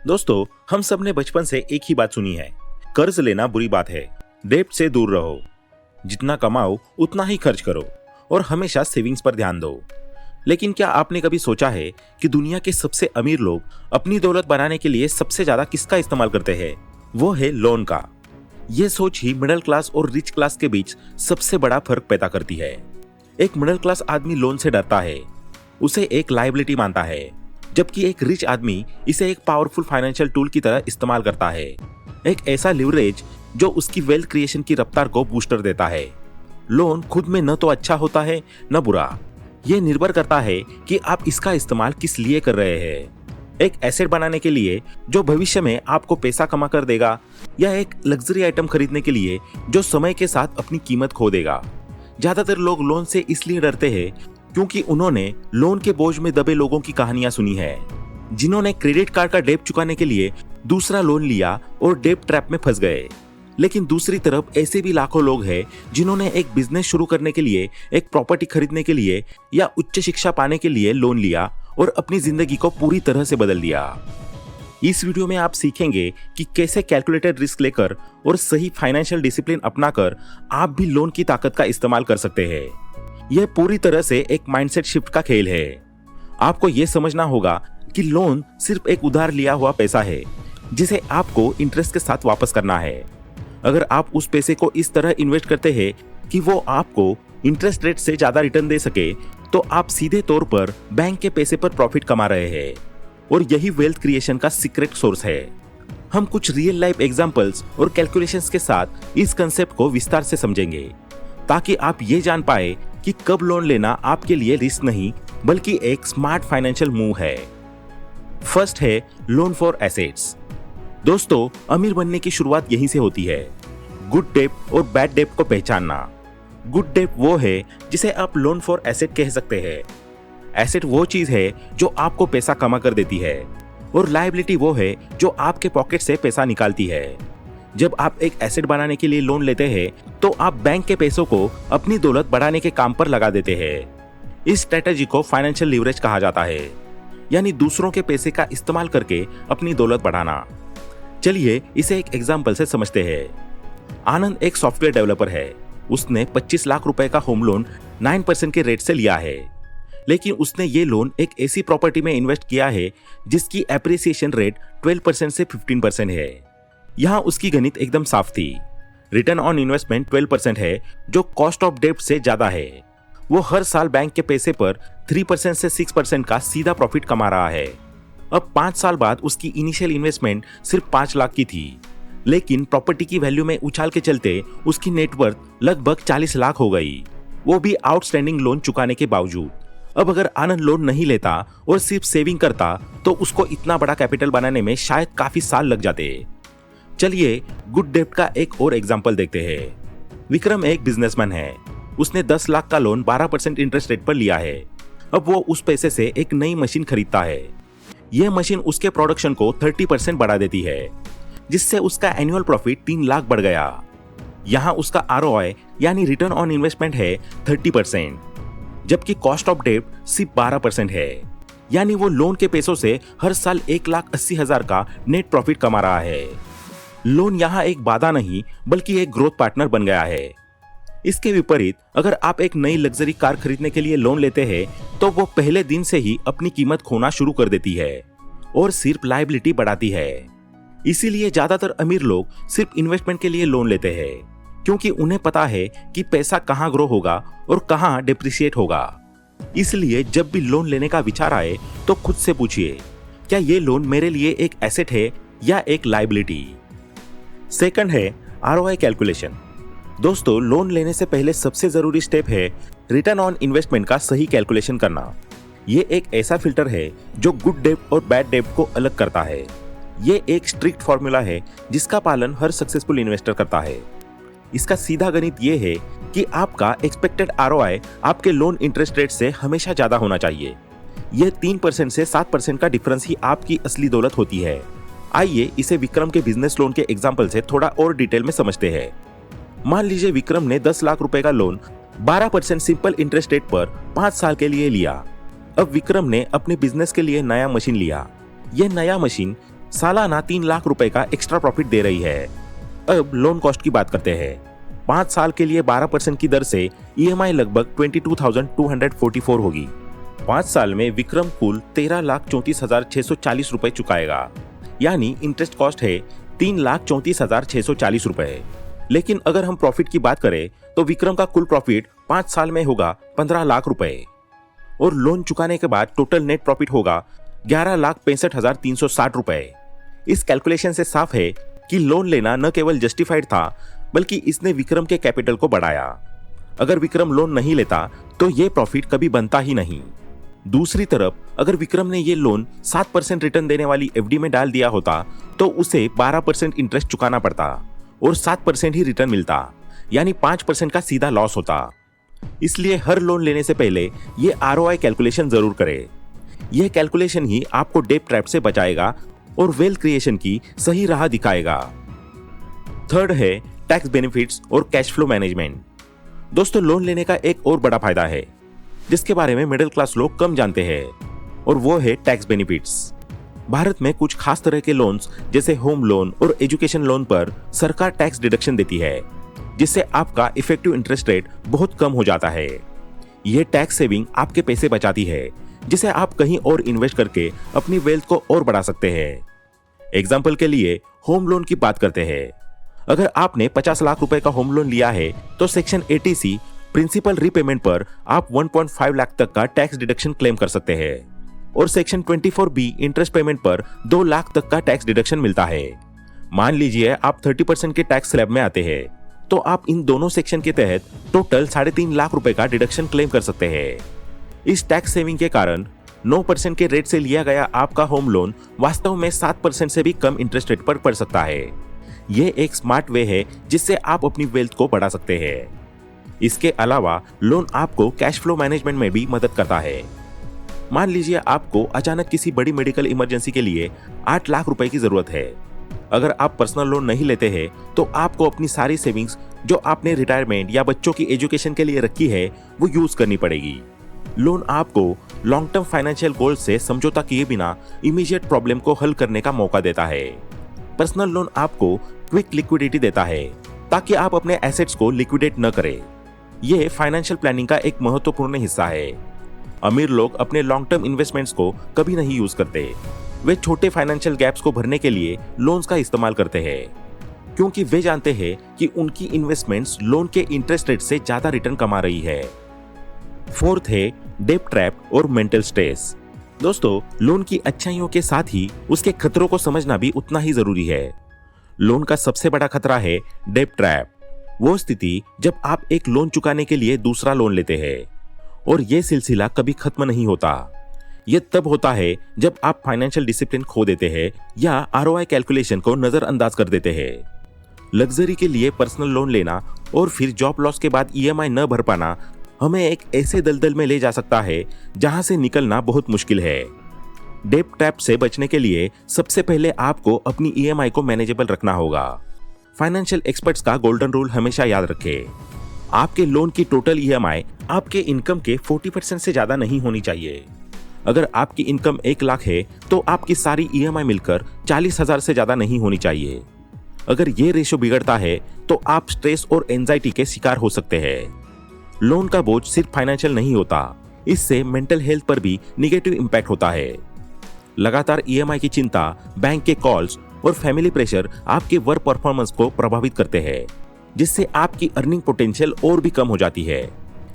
दोस्तों, हम सब ने बचपन से एक ही बात सुनी है, कर्ज लेना बुरी बात है, डेब्ट से दूर रहो, जितना कमाओ उतना ही खर्च करो और हमेशा सेविंग्स पर ध्यान दो। लेकिन क्या आपने कभी सोचा है कि दुनिया के सबसे अमीर लोग अपनी दौलत बनाने के लिए सबसे ज्यादा किसका इस्तेमाल करते हैं? वो है लोन का। ये सोच ही मिडिल क्लास और रिच क्लास के बीच सबसे बड़ा फर्क पैदा करती है। एक मिडिल क्लास आदमी लोन से डरता है, उसे एक लायबिलिटी मानता है, जबकि एक रिच आदमी इसे एक पावरफुल फाइनेंशियल टूल की तरह इस्तेमाल करता है, एक ऐसा लिवरेज जो उसकी वेल्थ क्रिएशन की रफ्तार को बूस्टर देता है। लोन खुद में न तो अच्छा होता है न बुरा, यह निर्भर करता है कि आप इसका इस्तेमाल किस लिए कर रहे हैं। एक एसेट बनाने के लिए जो भविष्य में आपको पैसा कमा कर देगा, या एक लग्जरी आइटम खरीदने के लिए जो समय के साथ अपनी कीमत खो देगा। ज्यादातर लोग लोन से इसलिए डरते हैं क्योंकि उन्होंने लोन के बोझ में दबे लोगों की कहानियां सुनी है, जिन्होंने क्रेडिट कार्ड का डेब्ट चुकाने के लिए दूसरा लोन लिया और डेब्ट ट्रैप में फंस गए। लेकिन दूसरी तरफ ऐसे भी लाखों लोग हैं जिन्होंने एक बिजनेस शुरू करने के लिए, एक प्रॉपर्टी खरीदने के लिए या उच्च शिक्षा पाने के लिए लोन लिया और अपनी जिंदगी को पूरी तरह से बदल दिया। इस वीडियो में आप सीखेंगे कि कैसे कैलकुलेटेड रिस्क लेकर और सही फाइनेंशियल डिसिप्लिन अपनाकर आप भी लोन की ताकत का इस्तेमाल कर सकते हैं। यह पूरी तरह से एक माइंडसेट शिफ्ट का खेल है। आपको यह समझना होगा कि लोन सिर्फ एक उधार लिया हुआ पैसा है जिसे आपको इंटरेस्ट के साथ वापस करना है। अगर आप उस पैसे को इस तरह इन्वेस्ट करते हैं कि वो आपको इंटरेस्ट रेट से ज्यादा रिटर्न दे सके, तो आप सीधे तौर पर बैंक के पैसे पर प्रॉफिट कमा रहे हैं और यही वेल्थ क्रिएशन का सीक्रेट सोर्स है। हम कुछ रियल लाइफ एग्जांपल्स और कैलकुलेशंस के साथ इस कंसेप्ट को विस्तार से समझेंगे, ताकि आप ये जान पाए कि कब लोन लेना आपके लिए रिस्क नहीं बल्कि एक स्मार्ट फाइनेंशियल मूव है। फर्स्ट है लोन फॉर एसेट्स। दोस्तों, अमीर बनने की शुरुआत यहीं से होती है, गुड डेब्ट और बैड डेब्ट को पहचानना। गुड डेब्ट वो है जिसे आप लोन फॉर एसेट कह सकते हैं। एसेट वो चीज है जो आपको पैसा कमा कर देती है और लायबिलिटी वो है जो आपके पॉकेट से पैसा निकालती है। जब आप एक एसेट बनाने के लिए लोन लेते हैं तो आप बैंक के पैसों को अपनी दौलत बढ़ाने के काम पर लगा देते हैं। इस स्ट्रेटेजी को फाइनेंशियल लीवरेज कहा जाता है, यानी दूसरों के पैसे का इस्तेमाल करके अपनी दौलत बढ़ाना। चलिए इसे एक एग्जाम्पल से समझते हैं। आनंद एक सॉफ्टवेयर डेवलपर है। उसने 25 लाख रुपए का होम लोन 9% के रेट से लिया है, लेकिन उसने ये लोन एक ऐसी प्रॉपर्टी में इन्वेस्ट किया है जिसकी एप्रिसिएशन रेट 12% से 15% है। यहाँ उसकी गणित एकदम साफ थी। रिटर्न ऑन इन्वेस्टमेंट 12% है, जो कॉस्ट ऑफ डेब्ट से ज्यादा है। वो हर साल बैंक के पैसे पर 3% से 6% का सीधा प्रॉफिट कमा रहा है। अब 5 साल बाद उसकी इनिशियल इन्वेस्टमेंट सिर्फ 5 लाख की थी, लेकिन प्रॉपर्टी की वैल्यू में उछाल के चलते उसकी नेटवर्थ लगभग 40 लाख हो गई, वो भी आउटस्टैंडिंग लोन चुकाने के बावजूद। अब अगर आनंद लोन नहीं लेता और सिर्फ सेविंग करता तो उसको इतना बड़ा कैपिटल बनाने में शायद काफी साल लग जाते। चलिए गुड डेब्ट का एक और एग्जांपल देखते हैं। विक्रम एक बिजनेसमैन है। उसने 10 लाख का लोन 12% इंटरेस्ट रेट पर लिया है। अब वो उस पैसे से एक नई मशीन खरीदता है। यह मशीन उसके प्रोडक्शन को 30% बढ़ा देती है, जिससे उसका एनुअल प्रॉफिट 3 लाख बढ़ गया। यहाँ उसका आरओआई यानी रिटर्न ऑन इन्वेस्टमेंट है 30%, जबकि कॉस्ट ऑफ डेब्ट सिर्फ 12% है। यानी वो लोन के पैसों से हर साल 1,80,000 का नेट प्रॉफिट कमा रहा है। लोन यहाँ एक बाधा नहीं बल्कि एक ग्रोथ पार्टनर बन गया है। इसके विपरीत अगर आप एक नई लग्जरी कार खरीदने के लिए लोन लेते हैं तो वो पहले दिन से ही अपनी कीमत खोना शुरू कर देती है और सिर्फ लायबिलिटी बढ़ाती है। इसीलिए ज्यादातर अमीर लोग सिर्फ इन्वेस्टमेंट के लिए लोन लेते हैं, क्योंकि उन्हें पता है कि पैसा कहाँ ग्रो होगा और कहाँ डिप्रिशिएट होगा। इसलिए जब भी लोन लेने का विचार आए तो खुद से पूछिए, क्या ये लोन मेरे लिए एक एसेट है या एक लायबिलिटी? सेकंड है आरओआई कैलकुलेशन। दोस्तों, लोन लेने से पहले सबसे जरूरी स्टेप है रिटर्न ऑन इन्वेस्टमेंट का सही कैलकुलेशन करना। ये एक ऐसा फिल्टर है जो गुड डेब्ट और बैड डेब्ट को अलग करता है। ये एक स्ट्रिक्ट फॉर्मूला है जिसका पालन हर सक्सेसफुल इन्वेस्टर करता है। इसका सीधा गणित ये है कि आपका एक्सपेक्टेड आरओआई आपके लोन इंटरेस्ट रेट से हमेशा ज्यादा होना चाहिए। यह 3% से 7% का डिफरेंस ही आपकी असली दौलत होती है। आइए इसे विक्रम के बिजनेस लोन के एग्जाम्पल से थोड़ा और डिटेल में समझते हैं। मान लीजिए विक्रम ने 10 लाख रुपए का लोन 12% सिंपल इंटरेस्ट रेट पर 5 साल के लिए लिया। अब विक्रम ने अपने बिजनेस के लिए नया मशीन लिया। यह नया मशीन सालाना 3 लाख रुपए का एक्स्ट्रा प्रॉफिट दे रही है। अब लोन कॉस्ट की बात करते हैं। 5 साल के लिए 12% की दर से EMI लगभग 22,244 होगी। 5 साल में विक्रम कुल 13,34,640 रुपए चुकाएगा, यानी इंटरेस्ट कॉस्ट है 3,34,640 रुपए। लेकिन अगर हम प्रॉफिट की बात करें तो विक्रम का कुल प्रॉफिट 5 साल में होगा 15 लाख रुपए और लोन चुकाने के बाद टोटल नेट प्रॉफिट होगा 11,65,360 रुपए। इस कैलकुलेशन से साफ है कि लोन लेना न केवल जस्टिफाइड था, बल्कि इसने विक्रम के कैपिटल को बढ़ाया। अगर विक्रम लोन नहीं लेता तो ये प्रॉफिट कभी बनता ही नहीं। दूसरी तरफ अगर विक्रम ने ये लोन 7% रिटर्न देने वाली FD में डाल दिया होता तो उसे 12% इंटरेस्ट चुकाना पड़ता और 7% ही रिटर्न मिलता, यानी 5% का सीधा लॉस होता। इसलिए हर लोन लेने से पहले ये ROI कैलकुलेशन जरूर करें। यह कैलकुलेशन ही आपको डेट ट्रैप से बचाएगा और वेल्थ क्रिएशन की सही राह दिखाएगा। थर्ड है टैक्स बेनिफिट्स और कैश फ्लो मैनेजमेंट। दोस्तों, लोन लेने का एक और बड़ा फायदा है जिसके बारे में मिडिल क्लास लोग कम जानते हैं, और वो है टैक्स बेनिफिट्स। भारत में कुछ खास तरह के लोन्स जैसे होम लोन और एजुकेशन लोन पर सरकार टैक्स डिडक्शन देती है, जिससे आपका इफेक्टिव इंटरेस्ट रेट बहुत कम हो जाता है। यह टैक्स सेविंग आपके पैसे बचाती है, जिसे आप कहीं और इन्वेस्ट करके अपनी वेल्थ को और बढ़ा सकते हैं। एग्जाम्पल के लिए होम लोन की बात करते हैं। अगर आपने 50 लाख रुपए का होम लोन लिया है तो सेक्शन 80C प्रिंसिपल रीपेमेंट पर आप 1.5 लाख तक का टैक्स डिडक्शन क्लेम कर सकते हैं और सेक्शन 24B इंटरेस्ट पेमेंट पर 2 लाख तक का टैक्स डिडक्शन मिलता है। मान लीजिए आप 30% के टैक्स स्लैब में आते हैं तो आप इन दोनों सेक्शन के तहत टोटल 3.5 लाख रुपए का डिडक्शन क्लेम कर सकते हैं। इस टैक्स सेविंग के कारण 9% के रेट से लिया गया आपका होम लोन वास्तव में 7% से भी कम इंटरेस्ट रेट पर पड़ सकता है। ये एक स्मार्ट वे है जिससे आप अपनी वेल्थ को बढ़ा सकते हैं। इसके अलावा लोन आपको कैश फ्लो मैनेजमेंट में भी मदद करता है। मान लीजिए आपको अचानक किसी बड़ी मेडिकल इमरजेंसी के लिए 8 लाख रुपए की जरूरत है। अगर आप पर्सनल लोन नहीं लेते हैं तो आपको अपनी सारी सेविंग्स जो आपने रिटायरमेंट या बच्चों की एजुकेशन के लिए रखी है वो यूज करनी पड़ेगी। लोन आपको लॉन्ग टर्म फाइनेंशियल गोल से समझौता किए बिना इमीडिएट प्रॉब्लम को हल करने का मौका देता है। पर्सनल लोन आपको क्विक लिक्विडिटी देता है ताकि आप अपने एसेट्स को लिक्विडेट न करें। यह फाइनेंशियल प्लानिंग का एक महत्वपूर्ण हिस्सा है। अमीर लोग अपने लॉन्ग टर्म इन्वेस्टमेंट्स को कभी नहीं यूज करते। वे छोटे फाइनेंशियल गैप्स को भरने के लिए लोन्स का इस्तेमाल करते हैं, क्योंकि वे जानते हैं कि उनकी इन्वेस्टमेंट्स लोन के इंटरेस्ट रेट से ज्यादा रिटर्न कमा रही है। फोर्थ है डेट ट्रैप और मेंटल स्ट्रेस। दोस्तों, लोन की अच्छाइयों के साथ ही उसके खतरों को समझना भी उतना ही जरूरी है। लोन का सबसे बड़ा खतरा है डेट ट्रैप। वो स्थिति जब आप एक लोन चुकाने के लिए दूसरा लोन लेते हैं और यह सिलसिला कभी खत्म नहीं होता। यह तब होता है जब आप फाइनेंशियल डिसिप्लिन खो देते हैं या ROI कैलकुलेशन को नजरअंदाज कर देते हैं। लग्जरी के लिए पर्सनल लोन लेना और फिर जॉब लॉस के बाद EMI न भर पाना हमें एक ऐसे दलदल में ले जा सकता है जहां से निकलना बहुत मुश्किल है। डेट ट्रैप से बचने के लिए सबसे पहले आपको अपनी EMI को मैनेजेबल रखना होगा। फाइनेंशियल एक्सपर्ट्स का गोल्डन रूल हमेशा याद रखें। आपके लोन की टोटल EMI आपके इनकम के 40% से ज्यादा नहीं होनी चाहिए। अगर आपकी इनकम 1 लाख है तो आपकी सारी EMI मिलकर 40,000 से ज्यादा नहीं होनी चाहिए। अगर ये रेशो बिगड़ता है तो आप स्ट्रेस और एंजाइटी के शिकार हो सकते हैं। लोन का बोझ सिर्फ फाइनेंशियल नहीं होता, इससे मेंटल हेल्थ पर भी निगेटिव इंपैक्ट होता है। लगातार EMI की चिंता, बैंक के कॉल्स और फैमिली प्रेशर आपके वर्क परफॉर्मेंस को प्रभावित करते हैं, जिससे आपकी अर्निंग पोटेंशियल और भी कम हो जाती है।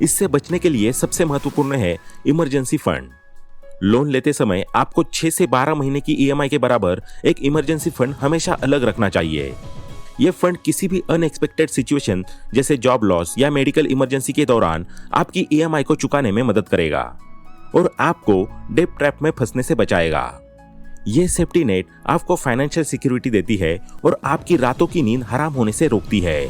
इससे बचने के लिए सबसे महत्वपूर्ण है इमरजेंसी फंड। लोन लेते समय आपको 6 से 12 महीने की EMI के बराबर एक इमरजेंसी फंड हमेशा अलग रखना चाहिए। यह फंड किसी भी अनएक्सपेक्टेड सिचुएशन जैसे जॉब लॉस या मेडिकल इमरजेंसी के दौरान आपकी EMI को चुकाने में मदद करेगा और आपको डेट ट्रैप में फंसने से बचाएगा। यह सेफ्टी नेट आपको फाइनेंशियल सिक्योरिटी देती है और आपकी रातों की नींद हराम होने से रोकती है।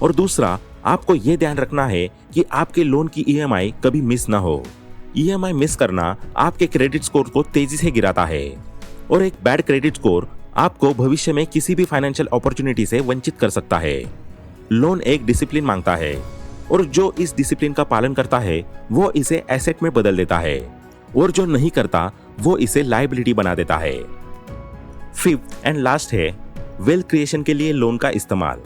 और दूसरा, आपको यह ध्यान रखना है कि आपके लोन की EMI कभी मिस ना हो। EMI मिस करना आपके क्रेडिट स्कोर को तेजी से गिराता है और एक बैड क्रेडिट स्कोर आपको भविष्य में किसी भी फाइनेंशियल अपॉर्चुनिटी से वंचित कर सकता है। लोन एक डिसिप्लिन मांगता है और जो इस डिसिप्लिन का पालन करता है वो इसे एसेट में बदल देता है और जो नहीं करता वो इसे लायबिलिटी बना देता है। फिफ्थ एंड लास्ट है वेल्थ क्रिएशन के लिए लोन का इस्तेमाल।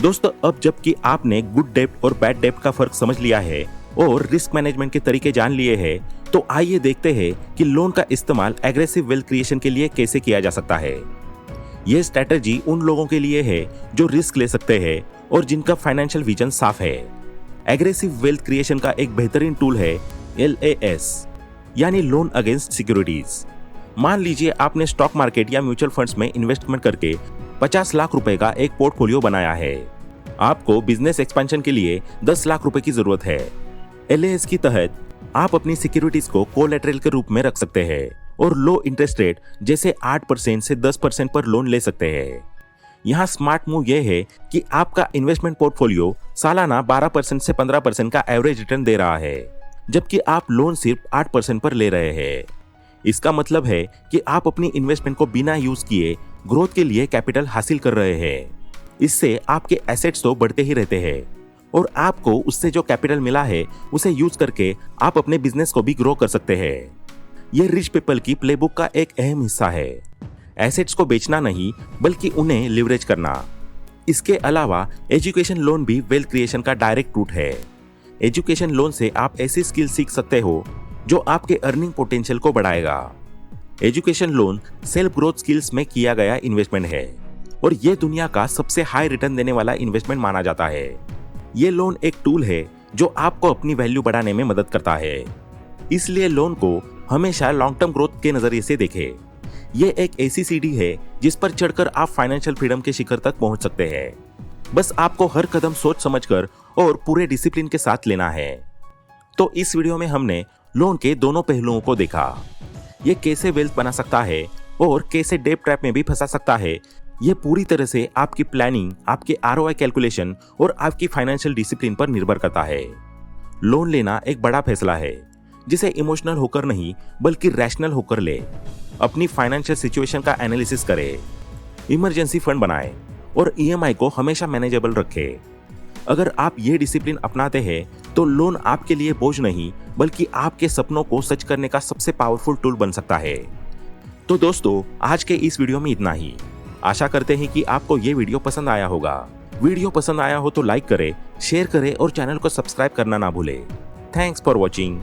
दोस्तों, अब जबकि आपने गुड डेब्ट और बैड डेब्ट का फर्क समझ लिया है और रिस्क मैनेजमेंट के तरीके जान लिए हैं, तो आइए देखते हैं कि लोन का इस्तेमाल एग्रेसिव वेल्थ क्रिएशन के लिए कैसे किया जा सकता है। यह स्ट्रैटेजी उन लोगों के लिए है जो रिस्क ले सकते हैं और जिनका फाइनेंशियल विजन साफ है। एग्रेसिव वेल्थ क्रिएशन का एक बेहतरीन टूल है LAS, यानी लोन अगेंस्ट सिक्योरिटीज। मान लीजिए आपने स्टॉक मार्केट या म्यूचुअल फंड्स में इन्वेस्टमेंट करके 50 लाख रुपए का एक पोर्टफोलियो बनाया है। आपको बिजनेस एक्सपेंशन के लिए 10 लाख रुपए की जरूरत है। LAS की तहत आप अपनी सिक्योरिटीज को कोलैटरल के रूप में रख सकते हैं और लो इंटरेस्ट रेट जैसे 8% से 10% पर लोन ले सकते हैं। यहाँ स्मार्ट मूव यह है कि आपका इन्वेस्टमेंट पोर्टफोलियो सालाना 12% से 15% का एवरेज रिटर्न दे रहा है, जबकि आप लोन सिर्फ 8% पर ले रहे हैं। इसका मतलब है कि आप अपनी इन्वेस्टमेंट को बिना यूज किए ग्रोथ के लिए कैपिटल हासिल कर रहे हैं। इससे आपके एसेट्स तो बढ़ते ही रहते हैं और आपको उससे जो कैपिटल मिला है उसे यूज करके आप अपने बिजनेस को भी ग्रो कर सकते हैं। यह रिच पीपल की प्लेबुक का एक अहम हिस्सा है। एसेट्स को बेचना नहीं, बल्कि उन्हें लिवरेज करना। इसके अलावा एजुकेशन लोन भी वेल्थ क्रिएशन का डायरेक्ट रूट है। एजुकेशन लोन से आप ऐसी स्किल सीख सकते हो जो आपके अर्निंग पोटेंशियल को बढ़ाएगा। Education loan self growth skills में किया गया इन्वेस्टमेंट है और यह दुनिया का सबसे हाई रिटर्न देने वाला इन्वेस्टमेंट माना जाता है। यह लोन एक टूल है जो आपको अपनी वैल्यू बढ़ाने में मदद करता है, इसलिए लोन को हमेशा लॉन्ग टर्म ग्रोथ के नजरिए से देखें। यह एक ऐसी सीढ़ी है जिस पर चढ़कर आप फाइनेंशियल फ्रीडम के शिखर तक पहुंच सकते हैं। बस आपको हर कदम सोच समझकर और पूरे डिसिप्लिन के साथ लेना है। तो इस वीडियो में हमने लोन के दोनों पहलुओं को देखा। ये कैसे वेल्थ बना सकता है और कैसे डेब्ट ट्रैप में भी फंसा सकता है। ये पूरी तरह से आपकी प्लानिंग, आपके ROI कैलकुलेशन और आपकी फाइनेंशियल डिसिप्लिन पर निर्भर करता है। लोन लेना एक बड़ा फैसला है जिसे इमोशनल होकर नहीं बल्कि रैशनल होकर ले। अपनी फाइनेंशियल सिचुएशन का एनालिसिस करें, इमरजेंसी फंड बनाएं और EMI को हमेशा मैनेजेबल रखें। अगर आप ये डिसिप्लिन अपनाते हैं तो लोन आपके लिए बोझ नहीं बल्कि आपके सपनों को सच करने का सबसे पावरफुल टूल बन सकता है। तो दोस्तों, आज के इस वीडियो में इतना ही। आशा करते हैं कि आपको ये वीडियो पसंद आया होगा। वीडियो पसंद आया हो तो लाइक करें, शेयर करें और चैनल को सब्सक्राइब करना ना भूलें। Thanks for watching.